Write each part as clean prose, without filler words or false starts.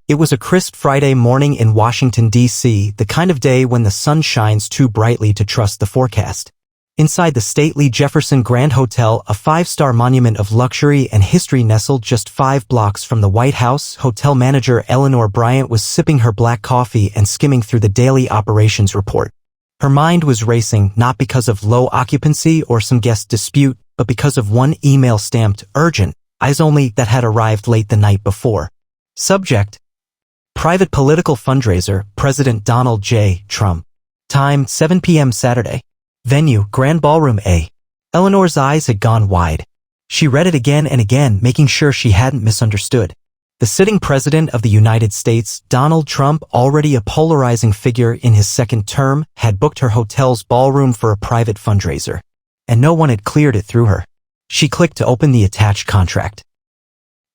It was a crisp Friday morning in Washington, D.C., the kind of day when the sun shines too brightly to trust the forecast. Inside the stately Jefferson Grand Hotel, a five-star monument of luxury and history nestled just 5 blocks from the White House, hotel manager Eleanor Bryant was sipping her black coffee and skimming through the daily operations report. Her mind was racing not because of low occupancy or some guest dispute, but because of one email stamped urgent, eyes only, that had arrived late the night before. Subject: Private Political Fundraiser, President Donald J. Trump. Time: 7 p.m. Saturday. Venue: Grand Ballroom A. Eleanor's eyes had gone wide. She read it again and again, making sure she hadn't misunderstood. The sitting president of the United States, Donald Trump, already a polarizing figure in his second term, had booked her hotel's ballroom for a private fundraiser. And no one had cleared it through her. She clicked to open the attached contract.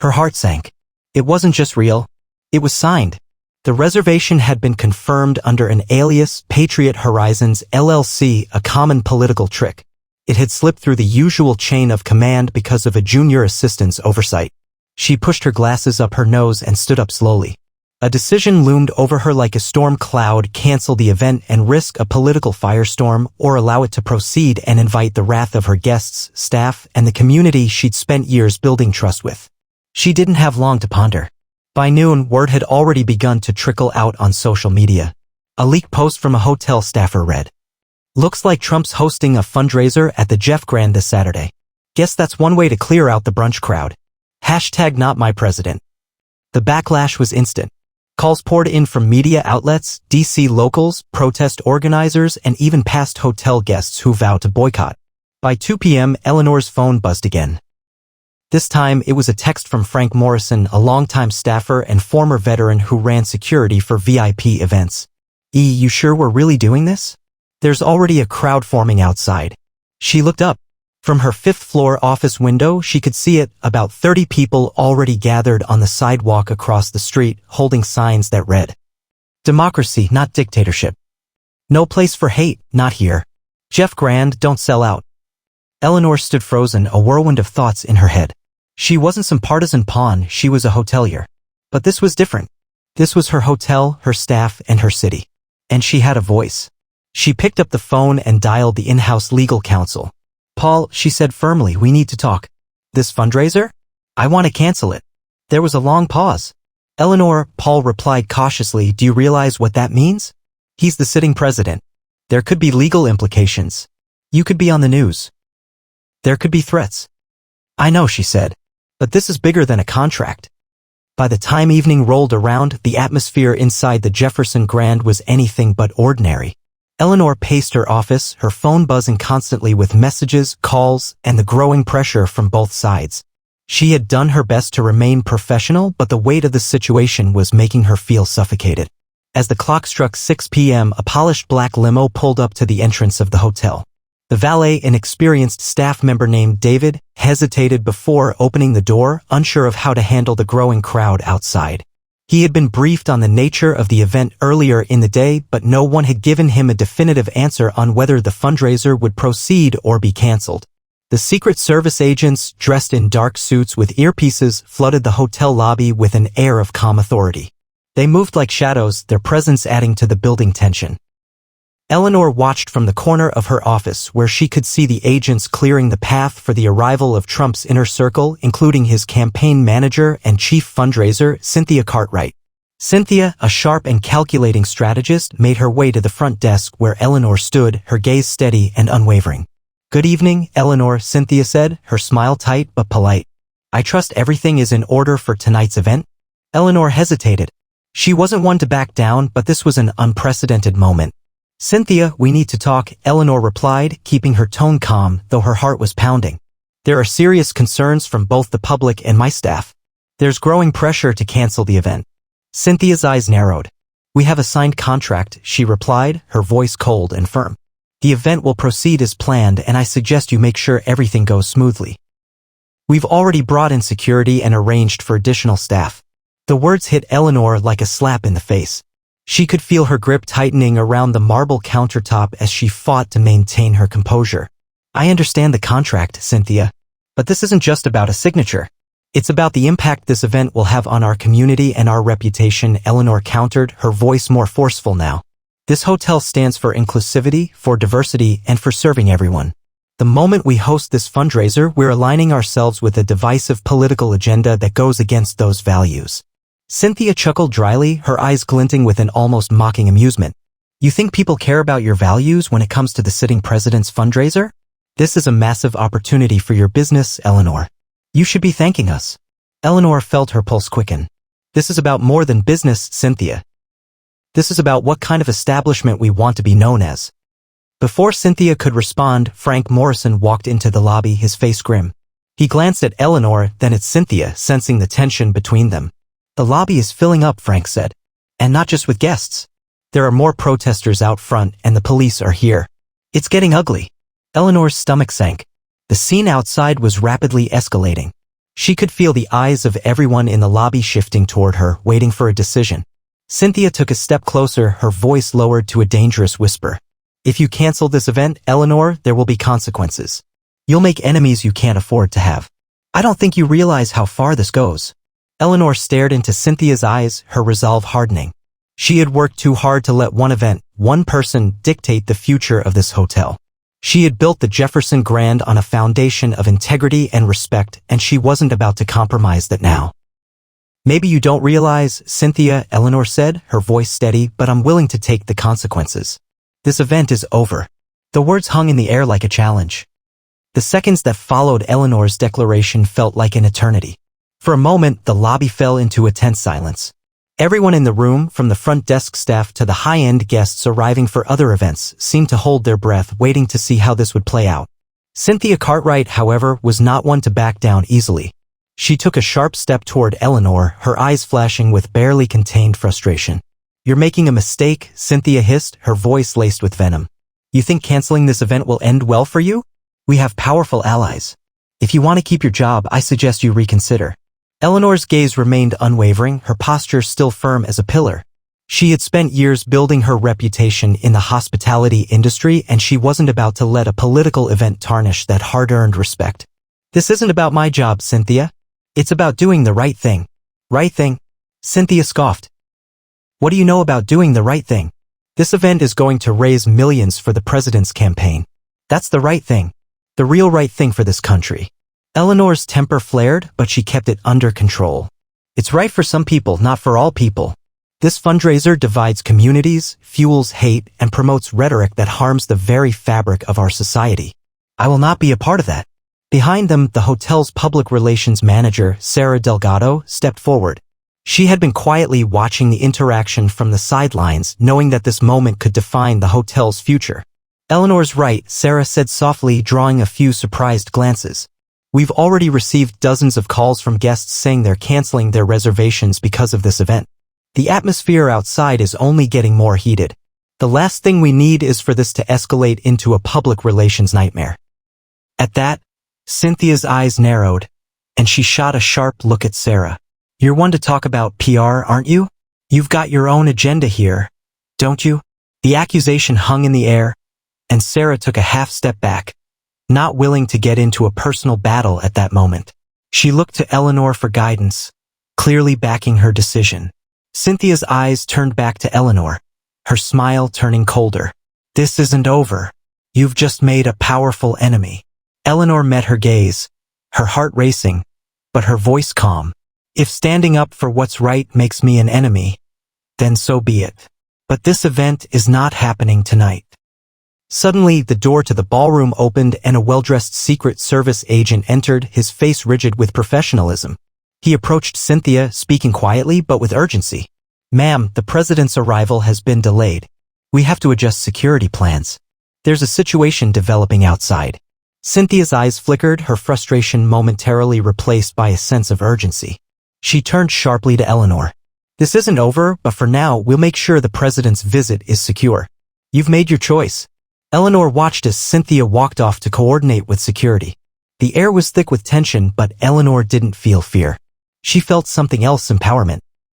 Her heart sank. It wasn't just real. It was signed. The reservation had been confirmed under an alias, Patriot Horizons LLC, a common political trick. It had slipped through the usual chain of command because of a junior assistant's oversight. She pushed her glasses up her nose and stood up slowly. A decision loomed over her like a storm cloud: cancel the event and risk a political firestorm, or allow it to proceed and invite the wrath of her guests, staff, and the community she'd spent years building trust with. She didn't have long to ponder. By noon, word had already begun to trickle out on social media. A leaked post from a hotel staffer read, "Looks like Trump's hosting a fundraiser at the Jeff Grand this Saturday. Guess that's one way to clear out the brunch crowd. Hashtag not my president." The backlash was instant. Calls poured in from media outlets, DC locals, protest organizers, and even past hotel guests who vowed to boycott. By 2 p.m., Eleanor's phone buzzed again. This time, it was a text from Frank Morrison, a longtime staffer and former veteran who ran security for VIP events. You sure we're really doing this? There's already a crowd forming outside." She looked up. From her 5th-floor office window, she could see it, about 30 people already gathered on the sidewalk across the street, holding signs that read, "Democracy, not dictatorship. No place for hate, not here. Jeff Grand, don't sell out." Eleanor stood frozen, a whirlwind of thoughts in her head. She wasn't some partisan pawn, she was a hotelier. But this was different. This was her hotel, her staff, and her city. And she had a voice. She picked up the phone and dialed the in-house legal counsel. "Paul," she said firmly, "we need to talk." "This fundraiser? I want to cancel it." There was a long pause. "Eleanor," Paul replied cautiously, "do you realize what that means? He's the sitting president. There could be legal implications. You could be on the news. There could be threats." "I know," she said. "But this is bigger than a contract." By the time evening rolled around, the atmosphere inside the Jefferson Grand was anything but ordinary. Eleanor paced her office, her phone buzzing constantly with messages, calls, and the growing pressure from both sides. She had done her best to remain professional, but the weight of the situation was making her feel suffocated. As the clock struck 6 p.m., a polished black limo pulled up to the entrance of the hotel. The valet, an experienced staff member named David, hesitated before opening the door, unsure of how to handle the growing crowd outside. He had been briefed on the nature of the event earlier in the day, but no one had given him a definitive answer on whether the fundraiser would proceed or be canceled. The Secret Service agents, dressed in dark suits with earpieces, flooded the hotel lobby with an air of calm authority. They moved like shadows, their presence adding to the building tension. Eleanor watched from the corner of her office, where she could see the agents clearing the path for the arrival of Trump's inner circle, including his campaign manager and chief fundraiser, Cynthia Cartwright. Cynthia, a sharp and calculating strategist, made her way to the front desk where Eleanor stood, her gaze steady and unwavering. "Good evening, Eleanor," Cynthia said, her smile tight but polite. "I trust everything is in order for tonight's event?" Eleanor hesitated. She wasn't one to back down, but this was an unprecedented moment. "Cynthia, we need to talk," Eleanor replied, keeping her tone calm, though her heart was pounding. "There are serious concerns from both the public and my staff. There's growing pressure to cancel the event." Cynthia's eyes narrowed. "We have a signed contract," she replied, her voice cold and firm. "The event will proceed as planned, and I suggest you make sure everything goes smoothly. We've already brought in security and arranged for additional staff." The words hit Eleanor like a slap in the face. She could feel her grip tightening around the marble countertop as she fought to maintain her composure. "I understand the contract, Cynthia. But this isn't just about a signature. It's about the impact this event will have on our community and our reputation, Eleanor countered, her voice more forceful now. This hotel stands for inclusivity, for diversity, and for serving everyone. The moment we host this fundraiser, we're aligning ourselves with a divisive political agenda that goes against those values. Cynthia chuckled dryly, her eyes glinting with an almost mocking amusement. You think people care about your values when it comes to the sitting president's fundraiser? This is a massive opportunity for your business, Eleanor. You should be thanking us. Eleanor felt her pulse quicken. This is about more than business, Cynthia. This is about what kind of establishment we want to be known as. Before Cynthia could respond, Frank Morrison walked into the lobby, his face grim. He glanced at Eleanor, then at Cynthia, sensing the tension between them. The lobby is filling up, Frank said. And not just with guests. There are more protesters out front, and the police are here. It's getting ugly. Eleanor's stomach sank. The scene outside was rapidly escalating. She could feel the eyes of everyone in the lobby shifting toward her, waiting for a decision. Cynthia took a step closer, her voice lowered to a dangerous whisper. If you cancel this event, Eleanor, there will be consequences. You'll make enemies you can't afford to have. I don't think you realize how far this goes. Eleanor stared into Cynthia's eyes, her resolve hardening. She had worked too hard to let one event, one person, dictate the future of this hotel. She had built the Jefferson Grand on a foundation of integrity and respect, and she wasn't about to compromise that now. Maybe you don't realize, Cynthia, Eleanor said, her voice steady, but I'm willing to take the consequences. This event is over. The words hung in the air like a challenge. The seconds that followed Eleanor's declaration felt like an eternity. For a moment, the lobby fell into a tense silence. Everyone in the room, from the front desk staff to the high-end guests arriving for other events, seemed to hold their breath, waiting to see how this would play out. Cynthia Cartwright, however, was not one to back down easily. She took a sharp step toward Eleanor, her eyes flashing with barely contained frustration. You're making a mistake, Cynthia hissed, her voice laced with venom. You think canceling this event will end well for you? We have powerful allies. If you want to keep your job, I suggest you reconsider. Eleanor's gaze remained unwavering, her posture still firm as a pillar. She had spent years building her reputation in the hospitality industry, and she wasn't about to let a political event tarnish that hard-earned respect. This isn't about my job, Cynthia. It's about doing the right thing. Right thing? Cynthia scoffed. What do you know about doing the right thing? This event is going to raise millions for the president's campaign. That's the right thing. The real right thing for this country. Eleanor's temper flared, but she kept it under control. It's right for some people, not for all people. This fundraiser divides communities, fuels hate, and promotes rhetoric that harms the very fabric of our society. I will not be a part of that. Behind them, the hotel's public relations manager, Sarah Delgado, stepped forward. She had been quietly watching the interaction from the sidelines, knowing that this moment could define the hotel's future. Eleanor's right, Sarah said softly, drawing a few surprised glances. We've already received dozens of calls from guests saying they're canceling their reservations because of this event. The atmosphere outside is only getting more heated. The last thing we need is for this to escalate into a public relations nightmare. At that, Cynthia's eyes narrowed, and she shot a sharp look at Sarah. You're one to talk about PR, aren't you? You've got your own agenda here, don't you? The accusation hung in the air, and Sarah took a half step back, not willing to get into a personal battle at that moment. She looked to Eleanor for guidance, clearly backing her decision. Cynthia's eyes turned back to Eleanor, her smile turning colder. This isn't over. You've just made a powerful enemy. Eleanor met her gaze, her heart racing, but her voice calm. If standing up for what's right makes me an enemy, then so be it. But this event is not happening tonight. Suddenly, the door to the ballroom opened and a well-dressed Secret Service agent entered, his face rigid with professionalism. He approached Cynthia, speaking quietly but with urgency. Ma'am, the president's arrival has been delayed. We have to adjust security plans. There's a situation developing outside. Cynthia's eyes flickered, her frustration momentarily replaced by a sense of urgency. She turned sharply to Eleanor. This isn't over, but for now, we'll make sure the president's visit is secure. You've made your choice. Eleanor watched as Cynthia walked off to coordinate with security. The air was thick with tension, but Eleanor didn't feel fear. She felt something else: empowerment.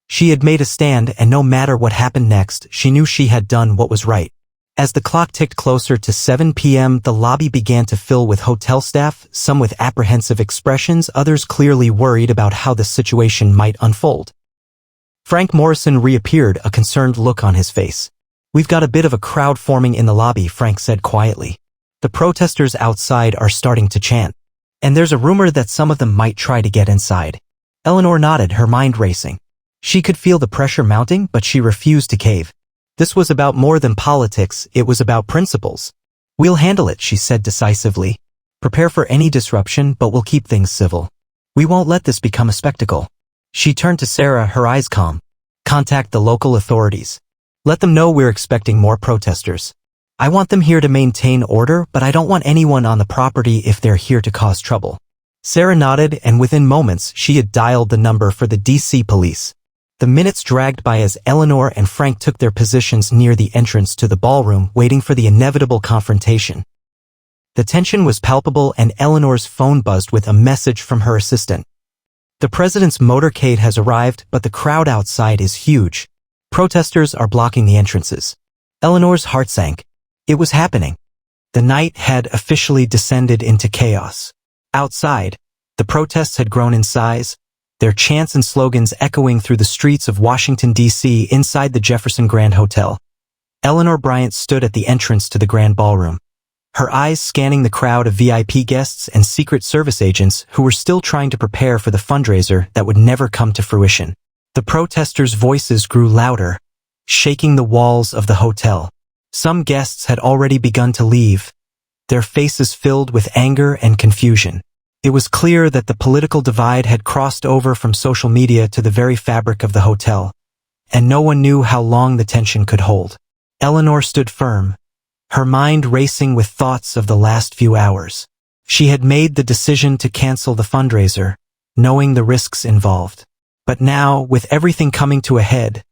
She had made a stand, and no matter what happened next, she knew she had done what was right. As the clock ticked closer to 7 p.m., the lobby began to fill with hotel staff, some with apprehensive expressions, others clearly worried about how the situation might unfold. Frank Morrison reappeared, a concerned look on his face. "We've got a bit of a crowd forming in the lobby," Frank said quietly. "The protesters outside are starting to chant. And there's a rumor that some of them might try to get inside." Eleanor nodded, her mind racing. She could feel the pressure mounting, but she refused to cave. This was about more than politics, it was about principles. "We'll handle it," she said decisively. "Prepare for any disruption, but we'll keep things civil. We won't let this become a spectacle." She turned to Sarah, her eyes calm. "Contact the local authorities. Let them know we're expecting more protesters. I want them here to maintain order, but I don't want anyone on the property if they're here to cause trouble." Sarah nodded, and within moments she had dialed the number for the DC police. The minutes dragged by as Eleanor and Frank took their positions near the entrance to the ballroom, waiting for the inevitable confrontation. The tension was palpable, and Eleanor's phone buzzed with a message from her assistant. "The president's motorcade has arrived, but the crowd outside is huge. Protesters are blocking the entrances." Eleanor's heart sank. It was happening. The night had officially descended into chaos. Outside, the protests had grown in size, their chants and slogans echoing through the streets of Washington, D.C. Inside the Jefferson Grand Hotel, Eleanor Bryant stood at the entrance to the Grand Ballroom, her eyes scanning the crowd of VIP guests and Secret Service agents who were still trying to prepare for the fundraiser that would never come to fruition. The protesters' voices grew louder, shaking the walls of the hotel. Some guests had already begun to leave, their faces filled with anger and confusion. It was clear that the political divide had crossed over from social media to the very fabric of the hotel, and no one knew how long the tension could hold. Eleanor stood firm, her mind racing with thoughts of the last few hours. She had made the decision to cancel the fundraiser, knowing the risks involved. But now, with everything coming to a head,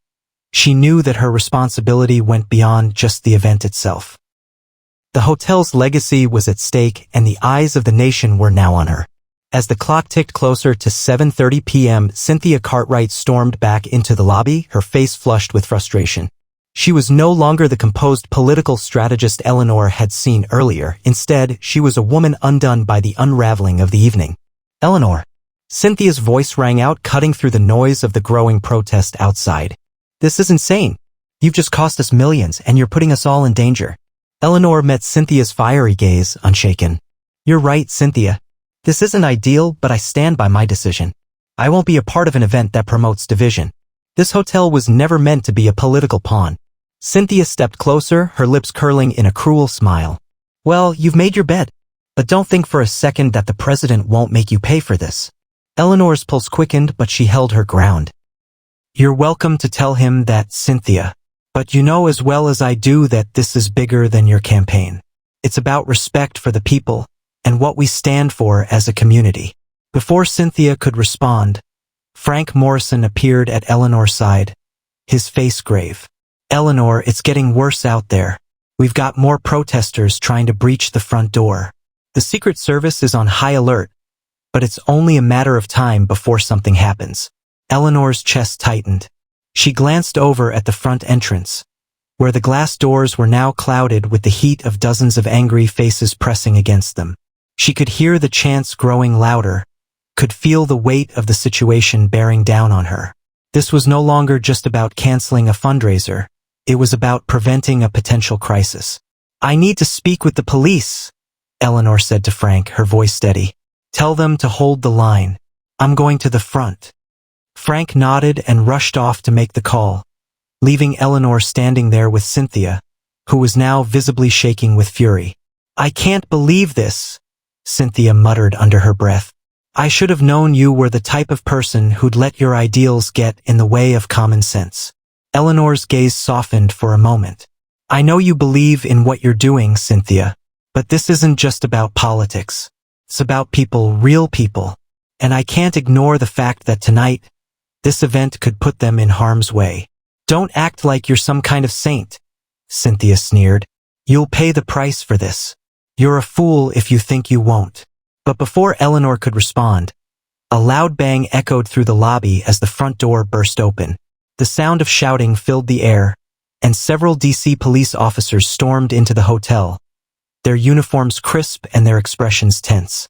she knew that her responsibility went beyond just the event itself. The hotel's legacy was at stake, and the eyes of the nation were now on her. As the clock ticked closer to 7:30 p.m., Cynthia Cartwright stormed back into the lobby, her face flushed with frustration. She was no longer the composed political strategist Eleanor had seen earlier. Instead, she was a woman undone by the unraveling of the evening. "Eleanor." Cynthia's voice rang out, cutting through the noise of the growing protest outside. "This is insane. You've just cost us millions, and you're putting us all in danger." Eleanor met Cynthia's fiery gaze, unshaken. "You're right, Cynthia. This isn't ideal, but I stand by my decision. I won't be a part of an event that promotes division. This hotel was never meant to be a political pawn." Cynthia stepped closer, her lips curling in a cruel smile. "Well, you've made your bed. But don't think for a second that the president won't make you pay for this." Eleanor's pulse quickened, but she held her ground. "You're welcome to tell him that, Cynthia. But you know as well as I do that this is bigger than your campaign. It's about respect for the people and what we stand for as a community." Before Cynthia could respond, Frank Morrison appeared at Eleanor's side, his face grave. "Eleanor, it's getting worse out there. We've got more protesters trying to breach the front door. The Secret Service is on high alert, but it's only a matter of time before something happens." Eleanor's chest tightened. She glanced over at the front entrance, where the glass doors were now clouded with the heat of dozens of angry faces pressing against them. She could hear the chants growing louder, could feel the weight of the situation bearing down on her. This was no longer just about canceling a fundraiser. It was about preventing a potential crisis. "I need to speak with the police," Eleanor said to Frank, her voice steady. "Tell them to hold the line. I'm going to the front." Frank nodded and rushed off to make the call, leaving Eleanor standing there with Cynthia, who was now visibly shaking with fury. "I can't believe this," Cynthia muttered under her breath. "I should have known you were the type of person who'd let your ideals get in the way of common sense." Eleanor's gaze softened for a moment. "I know you believe in what you're doing, Cynthia, but this isn't just about politics. It's about people, real people. And I can't ignore the fact that tonight, this event could put them in harm's way." "Don't act like you're some kind of saint," Cynthia sneered. "You'll pay the price for this. You're a fool if you think you won't." But before Eleanor could respond, a loud bang echoed through the lobby as the front door burst open. The sound of shouting filled the air, and several DC police officers stormed into the hotel, their uniforms crisp and their expressions tense.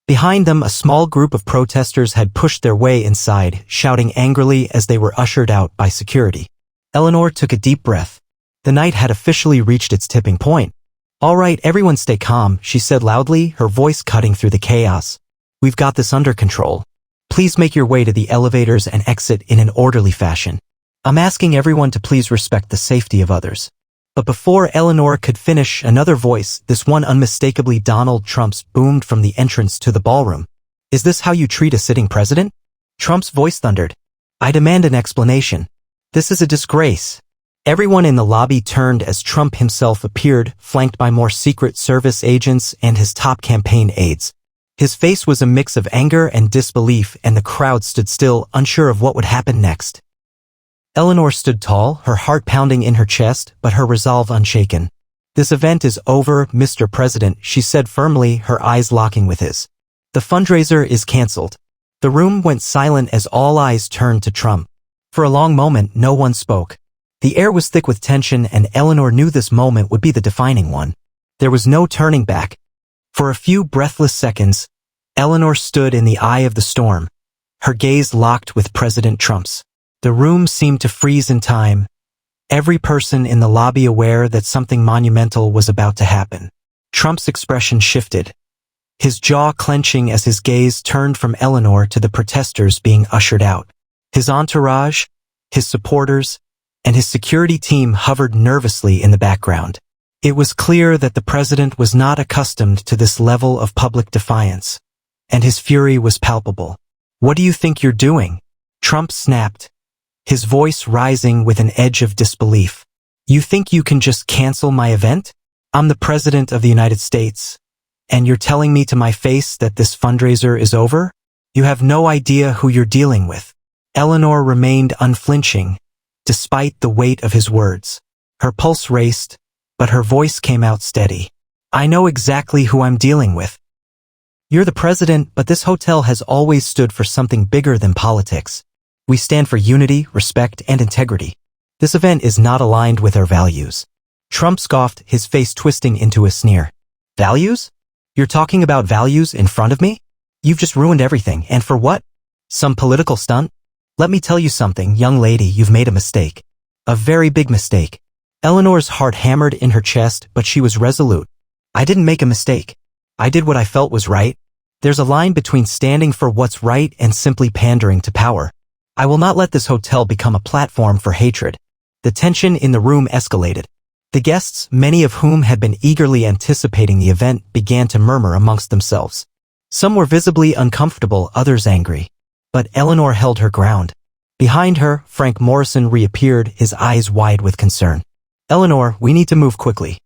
Behind them, a small group of protesters had pushed their way inside, shouting angrily as they were ushered out by security. Eleanor took a deep breath. The night had officially reached its tipping point. "All right, everyone stay calm," she said loudly, her voice cutting through the chaos. "We've got this under control. Please make your way to the elevators and exit in an orderly fashion. I'm asking everyone to please respect the safety of others." But before Eleanor could finish, another voice, this one unmistakably Donald Trump's, boomed from the entrance to the ballroom. "Is this how you treat a sitting president?" Trump's voice thundered. "I demand an explanation. This is a disgrace." Everyone in the lobby turned as Trump himself appeared, flanked by more Secret Service agents and his top campaign aides. His face was a mix of anger and disbelief, and the crowd stood still, unsure of what would happen next. Eleanor stood tall, her heart pounding in her chest, but her resolve unshaken. "This event is over, Mr. President," she said firmly, her eyes locking with his. "The fundraiser is canceled." The room went silent as all eyes turned to Trump. For a long moment, no one spoke. The air was thick with tension, and Eleanor knew this moment would be the defining one. There was no turning back. For a few breathless seconds, Eleanor stood in the eye of the storm, her gaze locked with President Trump's. The room seemed to freeze in time, every person in the lobby aware that something monumental was about to happen. Trump's expression shifted, his jaw clenching as his gaze turned from Eleanor to the protesters being ushered out. His entourage, his supporters, and his security team hovered nervously in the background. It was clear that the president was not accustomed to this level of public defiance, and his fury was palpable. "What do you think you're doing?" Trump snapped, his voice rising with an edge of disbelief. "You think you can just cancel my event? I'm the President of the United States, and you're telling me to my face that this fundraiser is over? You have no idea who you're dealing with." Eleanor remained unflinching, despite the weight of his words. Her pulse raced, but her voice came out steady. "I know exactly who I'm dealing with. You're the president, but this hotel has always stood for something bigger than politics. We stand for unity, respect, and integrity. This event is not aligned with our values." Trump scoffed, his face twisting into a sneer. "Values? You're talking about values in front of me? You've just ruined everything, and for what? Some political stunt? Let me tell you something, young lady, you've made a mistake. A very big mistake." Eleanor's heart hammered in her chest, but she was resolute. "I didn't make a mistake. I did what I felt was right. There's a line between standing for what's right and simply pandering to power. I will not let this hotel become a platform for hatred." The tension in the room escalated. The guests, many of whom had been eagerly anticipating the event, began to murmur amongst themselves. Some were visibly uncomfortable, others angry. But Eleanor held her ground. Behind her, Frank Morrison reappeared, his eyes wide with concern. "Eleanor, we need to move quickly.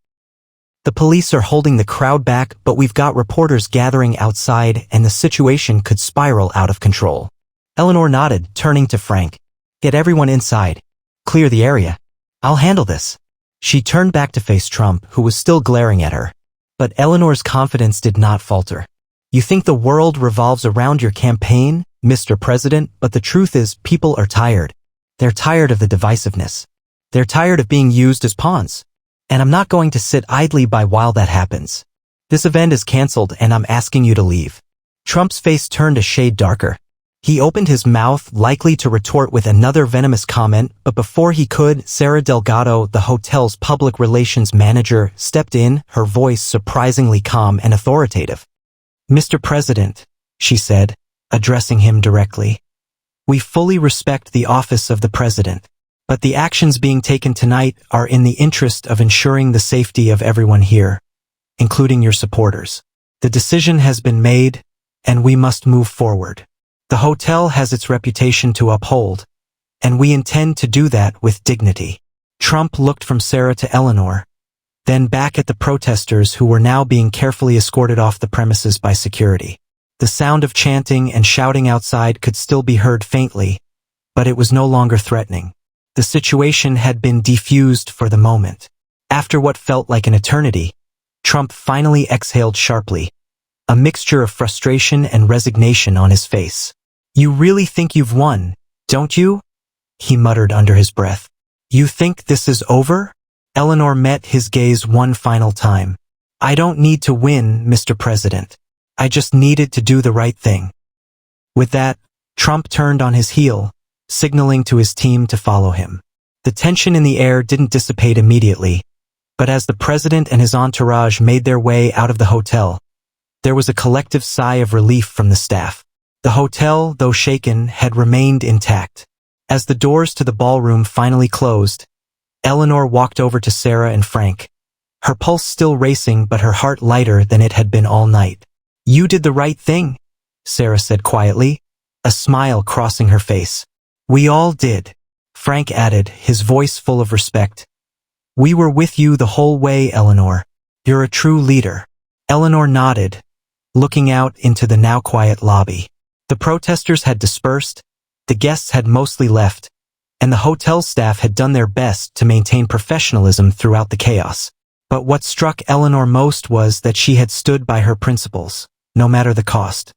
The police are holding the crowd back, but we've got reporters gathering outside, and the situation could spiral out of control." Eleanor nodded, turning to Frank. "Get everyone inside. Clear the area. I'll handle this." She turned back to face Trump, who was still glaring at her. But Eleanor's confidence did not falter. "You think the world revolves around your campaign, Mr. President, but the truth is people are tired. They're tired of the divisiveness. They're tired of being used as pawns. And I'm not going to sit idly by while that happens. This event is canceled, and I'm asking you to leave." Trump's face turned a shade darker. He opened his mouth, likely to retort with another venomous comment, but before he could, Sarah Delgado, the hotel's public relations manager, stepped in, her voice surprisingly calm and authoritative. "Mr. President," she said, addressing him directly, "we fully respect the office of the president, but the actions being taken tonight are in the interest of ensuring the safety of everyone here, including your supporters. The decision has been made, and we must move forward. The hotel has its reputation to uphold, and we intend to do that with dignity." Trump looked from Sarah to Eleanor, then back at the protesters who were now being carefully escorted off the premises by security. The sound of chanting and shouting outside could still be heard faintly, but it was no longer threatening. The situation had been defused for the moment. After what felt like an eternity, Trump finally exhaled sharply, a mixture of frustration and resignation on his face. "You really think you've won, don't you?" he muttered under his breath. You think this is over? Eleanor met his gaze one final time. I don't need to win, Mr. President. I just needed to do the right thing. With that, Trump turned on his heel, signaling to his team to follow him. The tension in the air didn't dissipate immediately, but as the president and his entourage made their way out of the hotel, there was a collective sigh of relief from the staff. The hotel, though shaken, had remained intact. As the doors to the ballroom finally closed, Eleanor walked over to Sarah and Frank, her pulse still racing but her heart lighter than it had been all night. You did the right thing, Sarah said quietly, a smile crossing her face. We all did, Frank added, his voice full of respect. We were with you the whole way, Eleanor. You're a true leader. Eleanor nodded, looking out into the now quiet lobby. The protesters had dispersed, the guests had mostly left, and the hotel staff had done their best to maintain professionalism throughout the chaos. But what struck Eleanor most was that she had stood by her principles, no matter the cost.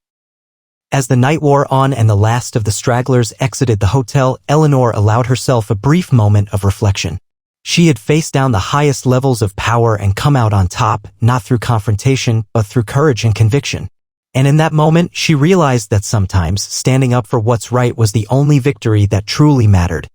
As the night wore on and the last of the stragglers exited the hotel, Eleanor allowed herself a brief moment of reflection. She had faced down the highest levels of power and come out on top, not through confrontation, but through courage and conviction. And in that moment, she realized that sometimes standing up for what's right was the only victory that truly mattered.